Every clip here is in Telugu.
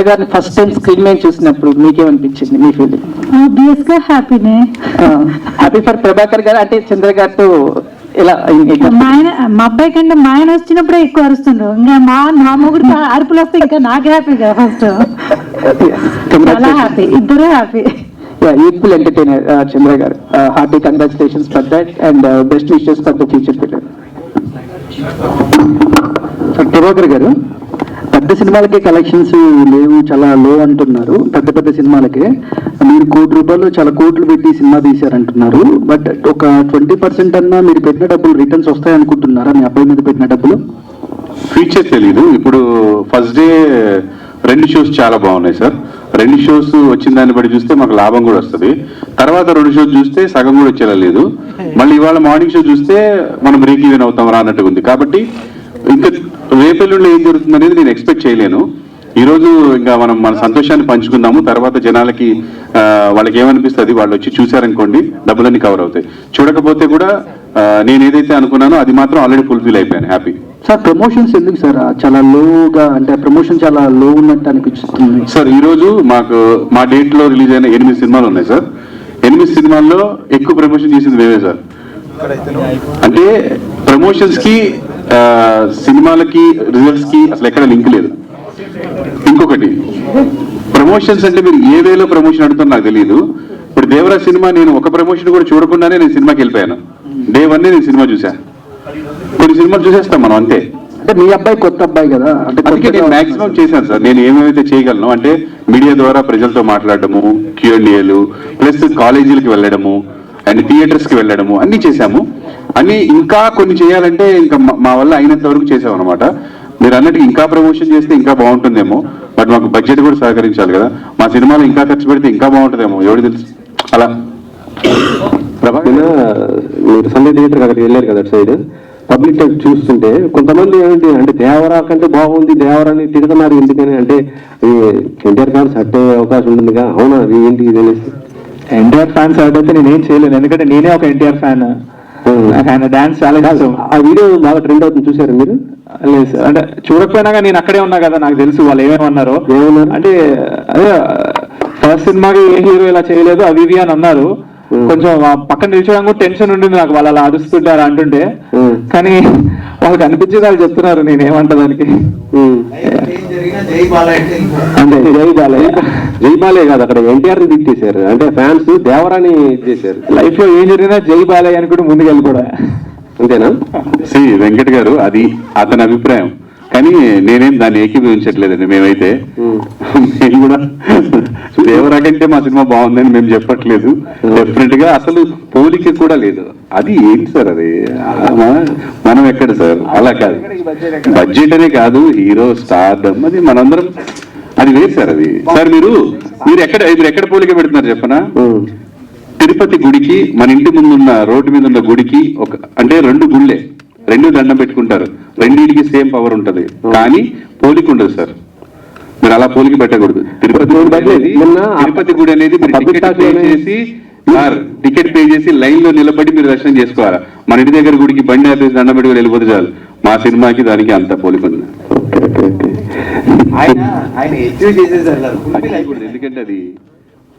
గారిని ఫస్ట్ టైం స్క్రీన్ మీద చూసినప్పుడు మీకేమనిపించింది? మీ ఫీలింగ్? ఆబ్వియస్ గా హ్యాపీనే. హ్యాపీ ఫర్ ప్రభాకర్ గారు. అంటే చంద్ర గారితో ఇలా మా అబ్బాయి కంటే మా ఆయన వచ్చినప్పుడే ఎక్కువ అరుస్తుండ్రు. ఇంకా నా మొగుడు అరుపులు వస్తే ఇంకా నాకు హ్యాపీ కదా. ఫస్ట్ చాలా హ్యాపీ, ఇద్దరు హ్యాపీ. యూత్ఫుల్ ఎంటర్టైనర్ చంద్ర గారు. Hearty congratulations for that and best wishes for the future period. Prabhakar గారు, పెద్ద సినిమాలకే కలెక్షన్స్ లేవు, చాలా లో అంటున్నారు. పెద్ద పెద్ద సినిమాలకే మీరు ₹1 చాలా కోట్లు పెట్టి సినిమా తీశారంటున్నారు. బట్ ఒక 20% అన్నా మీరు పెట్టిన డబ్బులు రిటర్న్స్ వస్తాయి అనుకుంటున్నారా? మీ అబ్బాయి మీద పెట్టిన డబ్బులు ఫ్యూచర్ తెలీదు. ఇప్పుడు ఫస్ట్ డే 2 షోస్ చాలా బాగున్నాయి సార్. 2 షోస్ వచ్చిన దాన్ని బట్టి చూస్తే మాకు లాభం కూడా వస్తుంది. తర్వాత 2 షోస్ చూస్తే సగం కూడా వచ్చేలా లేదు. మళ్ళీ ఇవాళ మార్నింగ్ షో చూస్తే మనం బ్రేక్ ఈవెన్ అవుతాం రా అన్నట్టుగా ఉంది. కాబట్టి ఇంకా రేపెల్లుండి ఏం జరుగుతుంది అనేది నేను ఎక్స్పెక్ట్ చేయలేను. ఈరోజు ఇంకా మనం మన సంతోషాన్ని పంచుకుందాము. తర్వాత జనాలకి వాళ్ళకి ఏమనిపిస్తుంది, వాళ్ళు వచ్చి చూశారనుకోండి డబ్బులన్నీ కవర్ అవుతాయి. చూడకపోతే కూడా నేను ఏదైతే అనుకున్నానో అది మాత్రం ఆల్రెడీ ఫుల్ఫిల్ అయిపోయాను. హ్యాపీ. సార్ ప్రమోషన్స్ ఎందుకు సార్ చాలా లోగా, అంటే ప్రమోషన్ చాలా లో ఉన్నట్టు అనిపిస్తుంది సార్? ఈరోజు మా డేట్ లో రిలీజ్ అయిన 8 సినిమాలు ఉన్నాయి సార్. 8 సినిమాల్లో ఎక్కువ ప్రమోషన్ చేసింది మేమే సార్. అంటే ప్రమోషన్స్ కి సినిమాలకి రిజల్ట్స్ కి అసలు ఎక్కడ లింక్ లేదు. ఇంకొకటి, ప్రమోషన్స్ అంటే మీరు ఏ వేలో ప్రమోషన్ అడుగుతారో నాకు తెలియదు. ఇప్పుడు దేవరా సినిమా నేను ఒక ప్రమోషన్ కూడా చూడకుండానే నేను సినిమాకి వెళ్ళిపోయాను. డే 1 నేను సినిమా చూశాను. కొన్ని సినిమాలు చూసేస్తాం మనం అంతే. అంటే మీ అబ్బాయి కొత్త అబ్బాయి కదా, అంటే అందుకే నేను మాక్సిమం చేశాను సార్. నేను ఏమేమైతే చేయగలను అంటే మీడియా ద్వారా ప్రజలతో మాట్లాడటము, Q&Aలు, ప్లస్ కాలేజీలకు వెళ్ళడము అండ్ థియేటర్స్ కి వెళ్ళడము అన్ని చేశాము. అన్ని ఇంకా కొన్ని చేయాలంటే ఇంకా మా వల్ల అయినంత వరకు చేసాం అనమాట. మీరు అన్నట్టు ఇంకా ప్రమోషన్ చేస్తే ఇంకా బాగుంటుందేమో, బట్ మాకు బడ్జెట్ కూడా సహకరించాలి కదా. మా సినిమాలో ఇంకా ఖర్చు పెడితే ఇంకా బాగుంటుందేమో, ఎవరు తెలుసు. అలా మీరు సండే థియేటర్ అక్కడికి వెళ్ళారు కదా సైడ్, పబ్లిక్ చూస్తుంటే కొంతమంది ఏంటి అంటే దేవరా కంటే బాగుంది, దేవరాని తిడుతున్నారు. ఎందుకని అంటే ఎన్టీఆర్ ఫ్యాన్స్ హట్ అయ్యే అవకాశం ఉంటుందిగా. అవునా? ఏంటి ఇది? ఎన్టీఆర్ ఫ్యాన్స్ హట్ అయితే నేనేం చేయలేను, ఎందుకంటే నేనే ఒక ఎన్టీఆర్ ఫ్యాన్. ఆయన డాన్స్ చాలా ఇష్టం. ఆ వీడియో బాగా ట్రెండ్ అవుతుంది, చూసారు మీరు? లేదు సార్, అంటే చూడకపోయినాగా నేను అక్కడే ఉన్నా కదా, నాకు తెలుసు వాళ్ళు ఏమేమన్నారు. అంటే అదే ఫస్ట్ సినిమాకి ఏ హీరో ఇలా చేయలేదు అవి ఇవి అని అన్నారు. కొంచెం పక్కన నిల్చోవడం కూడా టెన్షన్ ఉంటుంది నాకు, వాళ్ళు అలా అరుస్తుంటే అలా అంటుంటే. కానీ వాళ్ళకి అనిపించేది వాళ్ళు చెప్తున్నారు, నేను ఏమంటా దానికి. అంటే జై బాలయ్య, జై బాలయ్య కాదు, అక్కడ ఎన్టీఆర్ ని తిట్టేశారు. అంటే ఫ్యాన్స్ దేవరాని చేశారు. లైఫ్ లో ఏం జరిగినా జై బాలయ్య అని కూడా ముందుకు వెళ్ళిపోవడం. అంతేనా? శ్రీ వెంకట్ గారు, అది అతని అభిప్రాయం, కానీ నేనేం దాన్ని ఏకీభవించట్లేదండి. మేమైతే మేము కూడా దేవరా కంటే మా సినిమా బాగుందని మేము చెప్పట్లేదు. డెఫినెట్ గా అసలు పోలిక కూడా లేదు. అది ఏంటి సార్, అది మనం ఎక్కడ సార్? అలా కాదు, బడ్జెట్ అనే కాదు, హీరో స్టార్డమ్ అది మనందరం, అది వేరు సార్. అది సార్ మీరు ఎక్కడ పోలిక పెడుతున్నారు చెప్పనా? తిరుపతి గుడికి మన ఇంటి ముందున్న రోడ్డు మీద ఉన్న గుడికి అంటే 2 గుళ్ళే, 2 దండం పెట్టుకుంటారు, రెండింటికి సేమ్ పవర్ ఉంటది, కానీ పోలిక ఉండదు సార్. మీరు అలా పోలిక పెట్టకూడదు. తిరుపతి గుడి అనేది టికెట్ పే చేసి లైన్ లో నిలబడి మీరు దర్శనం చేసుకోవాలి. మన ఇంటి దగ్గర గుడికి బండి ఆపేసి దండం పెట్టుకుని వెళ్ళిపోతే చాలు. మా సినిమాకి దానికి అంత పోలిక ఉంది. ఎందుకంటే అది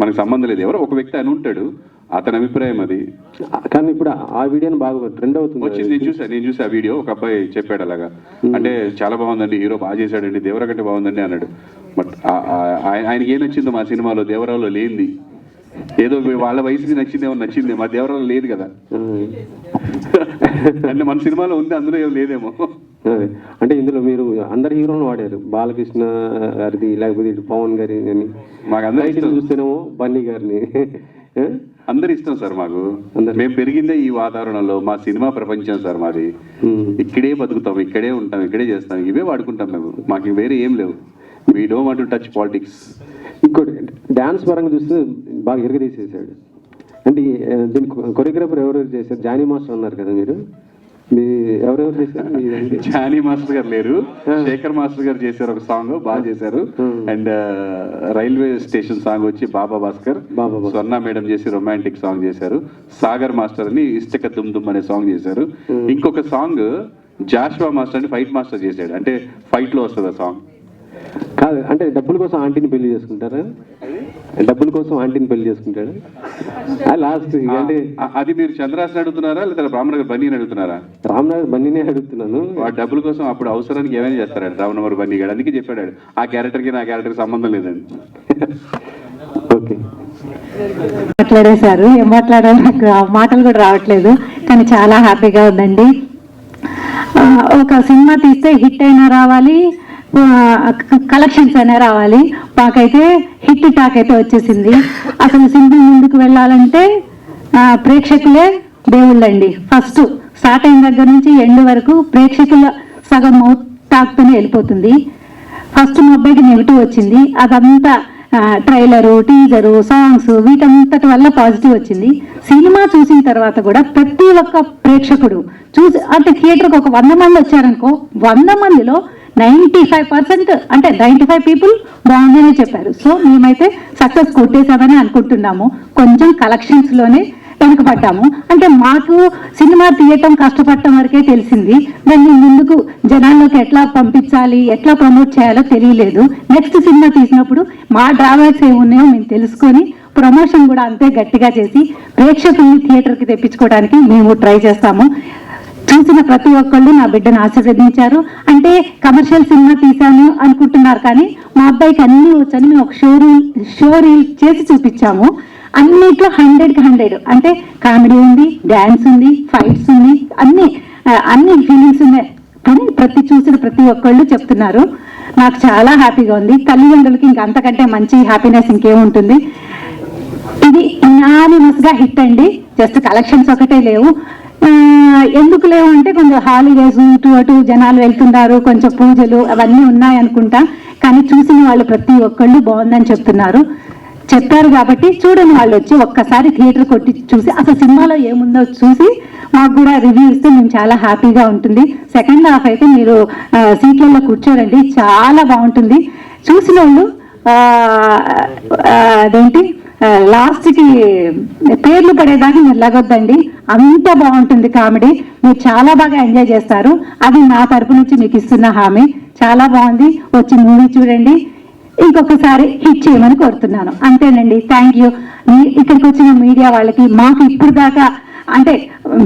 మనకు సంబంధం లేదు. ఎవరో ఒక వ్యక్తి అని ఉంటాడు, అతని అభిప్రాయం అది. కానీ ఇప్పుడు ఆ వీడియోని బాగా ట్రెండ్ అవుతుంది. వచ్చింది, నేను చూసా ఆ వీడియో. ఒక అబ్బాయి చెప్పాడు అలాగా, అంటే చాలా బాగుందండి, హీరో బాగా చేశాడండి, దేవరా కంటే బాగుందండి అన్నాడు. బట్ ఆయనకి ఏం నచ్చిందో మా సినిమాలో దేవరాలో లేనిది, ఏదో వాళ్ళ వయసుకి నచ్చింది మా దేవరాలో లేదు కదా. అంటే మన సినిమాలో ఉంది, అందులో ఏం లేదేమో. అంటే ఇందులో మీరు అందరు హీరోలు వాడారు, బాలకృష్ణ గారిది, లేకపోతే పవన్ గారి అని. మాకు అందరూ చూస్తేనేమో బన్నీ గారిని, అందరు ఇష్టం సార్. మాకు మేము పెరిగిందే ఈ వాతావరణంలో. మా సినిమా ప్రపంచం సార్ మాది. ఇక్కడే బతుకుతాం, ఇక్కడే ఉంటాం, ఇక్కడే చేస్తాం, ఇవే వాడుకుంటాం మేము. మాకు వేరే ఏం లేవు. We don't want to touch politics. ఇంకోటి డాన్స్ పరంగా చూస్తే బాగా ఎరగదీసేసాడు. అంటే దీని కొరియోగ్రాఫర్ ఎవరెవరు చేశారు? జానీ మాస్టర్ అన్నారు కదా మీరు, ఎవరెవరు చేశారు? జానీ మాస్టర్ గారు లేరు, శేఖర్ మాస్టర్ గారు చేశారు ఒక సాంగ్, బాగా చేశారు. అండ్ రైల్వే స్టేషన్ సాంగ్ వచ్చి బాబా భాస్కర్, స్వర్ణ మేడం చేసి రొమాంటిక్ సాంగ్ చేశారు. సాగర్ మాస్టర్ అని ఇష్టక దుమ్ దుమ్ అనే సాంగ్ చేశారు. ఇంకొక సాంగ్ జాషువా మాస్టర్ అని ఫైట్ మాస్టర్ చేశాడు, అంటే ఫైట్ లో వస్తుంది ఆ సాంగ్. కాదు అంటే డబ్బుల కోసం ఆంటీని పెళ్లి చేసుకుంటారా? డబ్బుల కోసం ఆంటీని పెళ్లి చేసుకుంటాడు లాస్ట్ అంటే అది మీరు చంద్రాసని అడుగుతున్నారా లేదా రామనగర్ బన్నీని అడుగుతున్నారా? రామనగర్ బన్నీనే అడుగుతున్నాను. వాడు డబ్బుల కోసం అప్పుడు అవసరానికి ఏమైనా చేస్తాడు రామనగర్ బన్నీ గారు, అందుకే చెప్పాడు ఆ క్యారెక్టర్కి నా క్యారెక్టర్కి సంబంధం లేదండి. ఓకే మాట్లాడేశారు, ఏం మాట్లాడాలో నాకు ఆ మాటలు కూడా రావట్లేదు, కానీ చాలా హ్యాపీగా ఉందండి. ఒక సినిమా తీస్తే హిట్ అయినా రావాలి, కలెక్షన్స్ అయినా రావాలి. మాకైతే హిట్ టాక్ అయితే వచ్చేసింది. అసలు సినిమా ముందుకు వెళ్ళాలంటే ప్రేక్షకులే దేవుళ్ళండి. ఫస్ట్ స్టార్ట్ అయిన దగ్గర నుంచి ఎండ్ వరకు ప్రేక్షకుల సగం మౌత్ టాక్తోనే వెళ్ళిపోతుంది. ఫస్ట్ మా అబ్బాయికి నెగిటివ్ వచ్చింది, అదంతా ట్రైలరు, టీజరు, సాంగ్స్ వీటంతటి వల్ల పాజిటివ్ వచ్చింది. సినిమా చూసిన తర్వాత కూడా ప్రతి ఒక్క ప్రేక్షకుడు చూసి అంటే థియేటర్కి ఒక 100 మంది వచ్చారనుకో, 100 మందిలో 95% అంటే 95 పీపుల్ బాగుందని చెప్పారు. సో మేమైతే సక్సెస్ కొట్టేసామని అనుకుంటున్నాము. కొంచెం కలెక్షన్స్లోనే వెనుకబడ్డాము. అంటే మాకు సినిమా తీయటం కష్టపడటం వరకే తెలిసింది, దాన్ని ముందుకు జనాల్లోకి ఎట్లా పంపించాలి, ఎట్లా ప్రమోట్ చేయాలో తెలియలేదు. నెక్స్ట్ సినిమా తీసినప్పుడు మా డ్రాబ్యాక్స్ ఏమున్నాయో మేము తెలుసుకొని ప్రమోషన్ కూడా అంతే గట్టిగా చేసి ప్రేక్షకుల్ని థియేటర్కి తెప్పించుకోవడానికి మేము ట్రై చేస్తాము. చూసిన ప్రతి ఒక్కళ్ళు నా బిడ్డను ఆశీర్వదించారు. అంటే కమర్షియల్ సినిమా తీశాను అనుకుంటున్నారు, కానీ మా అబ్బాయికి అన్నీ వచ్చని మేము ఒక షో రీల్ చేసి చూపించాము. అన్నిట్లో 100కి 100 అంటే కామెడీ ఉంది, డ్యాన్స్ ఉంది, ఫైట్స్ ఉంది, అన్ని ఫీలింగ్స్ ఉన్నాయి. కానీ చూసిన ప్రతి ఒక్కళ్ళు చెప్తున్నారు. నాకు చాలా హ్యాపీగా ఉంది. తల్లిదండ్రులకి ఇంకా అంతకంటే మంచి హ్యాపీనెస్ ఇంకేముంటుంది. ఇది యునానిమస్గా హిట్ అండి. జస్ట్ కలెక్షన్స్ ఒకటే లేవు. ఎందుకు లేవు అంటే కొంచెం హాలిడేస్ ఇటు అటు జనాలు వెళ్తున్నారు, కొంచెం పూజలు అవన్నీ ఉన్నాయి అనుకుంటా. కానీ చూసిన వాళ్ళు ప్రతి ఒక్కళ్ళు బాగుందని చెప్పారు కాబట్టి చూడని వాళ్ళు వచ్చి ఒక్కసారి థియేటర్ కొట్టి చూసి అసలు సినిమాలో ఏముందో చూసి మాకు కూడా రివ్యూ ఇస్తే మేము చాలా హ్యాపీగా ఉంటుంది. సెకండ్ హాఫ్ అయితే మీరు సీట్లలో కూర్చోరండి, చాలా బాగుంటుంది. చూసిన వాళ్ళు అదేంటి లాస్ట్కి పేర్లు పడేదాకా మీరు లగొద్దండి, అంత బాగుంటుంది కామెడీ. మీరు చాలా బాగా ఎంజాయ్ చేస్తారు. అది నా తరపు నుంచి మీకు ఇస్తున్న హామీ. చాలా బాగుంది, వచ్చి మూవీ చూడండి, ఇంకొకసారి హిట్ చేయమని కోరుతున్నాను. అంతేనండి, థ్యాంక్ యూ. ఇక్కడికి వచ్చిన మీడియా వాళ్ళకి మాకు ఇప్పుడు దాకా అంటే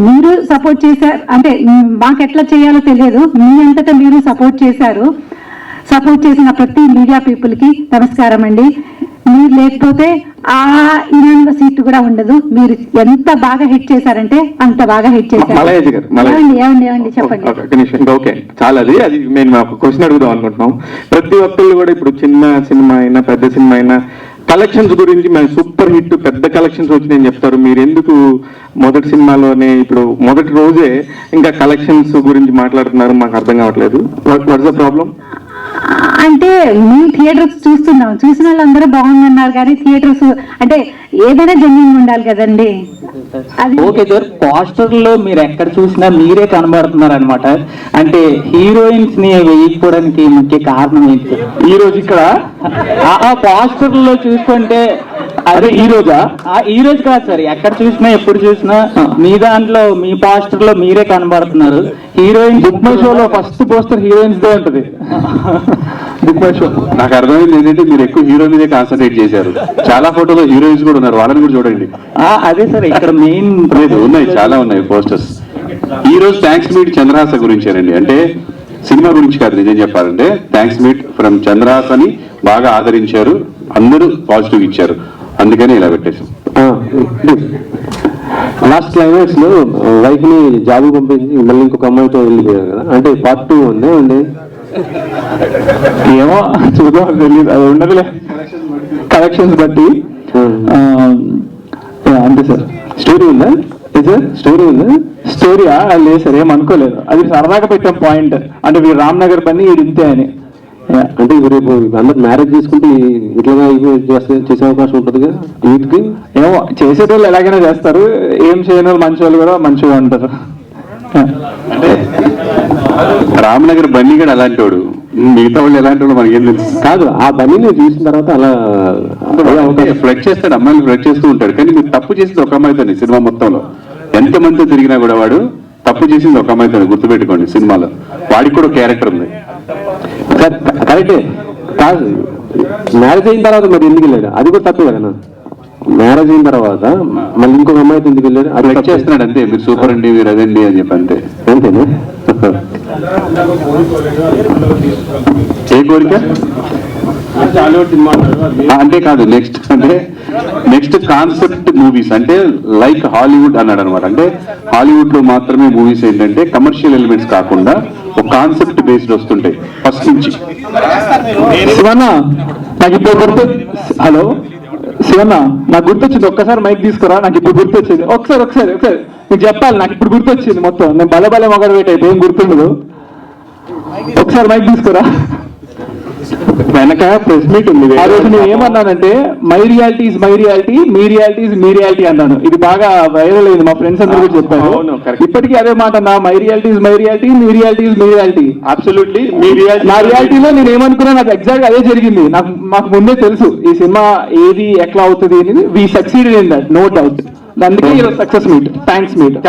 మీరు సపోర్ట్ చేశారు, అంటే మాకు ఎట్లా చేయాలో తెలియదు, మీ అంతటా మీరు సపోర్ట్ చేశారు. సపోర్ట్ చేసిన ప్రతి మీడియా పీపుల్కి నమస్కారం అండి. మీరు లేకపోతే ఆ ఇరాన్లో సీట్ కూడా ఉండదు. మీరు ఎంత బాగా హిట్ చేశారంటే అంత బాగా హిట్ చేశారు. ఏమండి చెప్పండి. ఓకే, చాలా అది మేము ఒక క్వశ్చన్ అడుగుదాం అనుకుంటున్నాం. ప్రతి ఒక్కళ్ళు కూడా ఇప్పుడు చిన్న సినిమా అయినా పెద్ద సినిమా అయినా కలెక్షన్స్ గురించి మేము సూపర్ హిట్ పెద్ద కలెక్షన్స్ వచ్చినాయని చెప్తారు. మీరు ఎందుకు మొదటి సినిమాలోనే ఇప్పుడు మొదటి రోజే ఇంకా కలెక్షన్స్ గురించి మాట్లాడుతున్నారు? మాకు అర్థం కావట్లేదు. What's the problem? అంటే మీ థియేటర్స్ చూస్తున్నాం, చూసిన వాళ్ళందరూ బాగుందన్నారు, కానీ థియేటర్స్ అంటే ఏదైనా జెన్యూన్ ఉండాలి కదండి. ఓకే సార్, పోస్టర్ లో మీరు ఎక్కడ చూసినా మీరే కనబడుతున్నారు అనమాట. అంటే హీరోయిన్స్ ని వేయకపోవడానికి ముఖ్య కారణం ఏంటి సార్? ఈ రోజు ఇక్కడ ఆ పోస్టర్ లో చూసుకుంటే అదే ఈ రోజా? ఈ రోజు కాదు సార్, ఎక్కడ చూసినా ఎప్పుడు చూసినా మీ దాంట్లో మీ పోస్టర్ లో మీరే కనబడుతున్నారు. హీరోయిన్ బుక్ మై షోలో ఫస్ట్ పోస్టర్ హీరోయిన్స్ దే ఉంటుంది. బుక్ మై షో నాకు అర్థమైంది ఏంటంటే మీరు ఎక్కువ హీరో మీదే కాన్సన్ట్రేట్ చేశారు. చాలా ఫోటోలో హీరోయిన్స్ కూడా ఉన్నారు, వాళ్ళని కూడా చూడండి. అదే సార్ ఇక్కడ మెయిన్ లేదు, ఉన్నాయి, చాలా ఉన్నాయి పోస్టర్స్. ఈ రోజు థ్యాంక్స్ మీట్ చంద్రహాస గురించేనండి. అంటే సినిమా గురించి కాదు, నిజం చెప్పాలంటే థ్యాంక్స్ మీట్ ఫ్రమ్ చంద్రహాస్ అని బాగా ఆదరించారు, అందరూ పాజిటివ్ ఇచ్చారు, అందుకని ఇలా పెట్టేశాం. లాస్ట్ క్లైమాక్స్ లో వైఫ్ ని జాబ్ పంపించి మళ్ళీ ఇంకొక అమ్మాయితో వెళ్ళిపోయారు కదా, అంటే పార్ట్ 2 ఉంది. ఏమో చూద్దాం, తెలియదు, అది ఉండదులే కలెక్షన్స్ బట్టి. అంతే సార్. స్టోరీ ఉందా సార్? స్టోరీ ఉందా? స్టోరీయా? లేదు సార్, ఏం అనుకోలేదు. అది సరదాగా పెట్టాం పాయింట్. అంటే వీడు రామ్నగర్ పని వీడు ఇంతే అని. అంటే రేపు అందరు మ్యారేజ్ చేసుకుంటే ఇట్లా చేసే అవకాశం ఉంటుందిగా యూత్ కి. ఏమో చేసేటోళ్ళు ఎలాగైనా చేస్తారు, ఏం చేయని వాళ్ళు మంచి వాళ్ళు కూడా మంచిగా ఉంటారు. అంటే రామ్నగర్ బన్నీ కూడా అలాంటి వాడు, మిగతా వాళ్ళు ఎలాంటి వాడు మనకేం తెలుసు. కాదు, ఆ బన్నీని చూసిన తర్వాత అలా ఫ్లడ్ చేస్తాడు, అమ్మాయిని ఫ్లడ్ చేస్తూ ఉంటాడు. కానీ మీరు తప్పు చేసింది ఒక అమ్మాయితోనే సినిమా మొత్తంలో. ఎంతమందితో తిరిగినా కూడా వాడు తప్పు చేసింది ఒక అమ్మాయితోనే, గుర్తుపెట్టుకోండి. సినిమాలో వాడికి కూడా క్యారెక్టర్ ఉంది. కరెక్టే, కాదు, మ్యారేజ్ అయిన తర్వాత మరి ఎందుకు వెళ్ళాడు? అది కూడా తప్పే కదా. మ్యారేజ్ అయిన తర్వాత మళ్ళీ ఇంకొక అమ్మాయితో ఎందుకు వెళ్ళాడు? అది ఫ్లెక్స్ చేస్తున్నాడు అంతే, మీరు సూపర్ అండి, మీరు అదండి అని చెప్పి అంతే. అంతేనా? ఏ కోరిక అంటే కాదు, నెక్స్ట్ కాన్సెప్ట్ మూవీస్ అంటే లైక్ హాలీవుడ్ అన్నాడు అనమాట. అంటే హాలీవుడ్ లో మాత్రమే మూవీస్ ఏంటంటే కమర్షియల్ ఎలిమెంట్స్ కాకుండా ఒక కాన్సెప్ట్ బేస్డ్ వస్తుంటాయి ఫస్ట్ నుంచి. శివన్న నాకు ఇప్పుడు గుర్తు, హలో శివన్న నాకు గుర్తొచ్చింది, ఒక్కసారి మైక్ తీసుకురా, నాకు ఇప్పుడు గుర్తొచ్చింది. ఒకసారి మీకు చెప్పాలి, నాకు ఇప్పుడు గుర్తొచ్చింది మొత్తం. నేను బలబల మొగడు పెట్టయితే ఏం గుర్తుండదు. ఒకసారి మైక్ తీసుకురా. వెనక ప్రెస్ మీట్ ఉంది. ఆ రోజు నేను ఏమన్నానంటే my reality is my reality, మీ రియాలిటీ ఇస్ మీ రియాలిటీ అన్నాను. ఇది బాగా వైరల్ అయింది, మా ఫ్రెండ్స్ అందరూ కూడా చెప్పారు. ఇప్పటికీ అదే మాట అన్నా, my reality is my reality, మీ రియాలిటీ ఇస్ మీ రియాలిటీ. అబ్సల్యూట్లీ మీ రియాలిటీ. నా రియాలిటీలో నేను ఏమనుకున్నా నాకు ఎగ్జాక్ట్ అదే జరిగింది. మాకు ముందే తెలుసు ఈ సినిమా ఏది ఎట్లా అవుతుంది అనేది. We succeeded in that, no doubt. అందుకే ఈరోజు సక్సెస్ మీట్, థ్యాంక్స్ మీట్.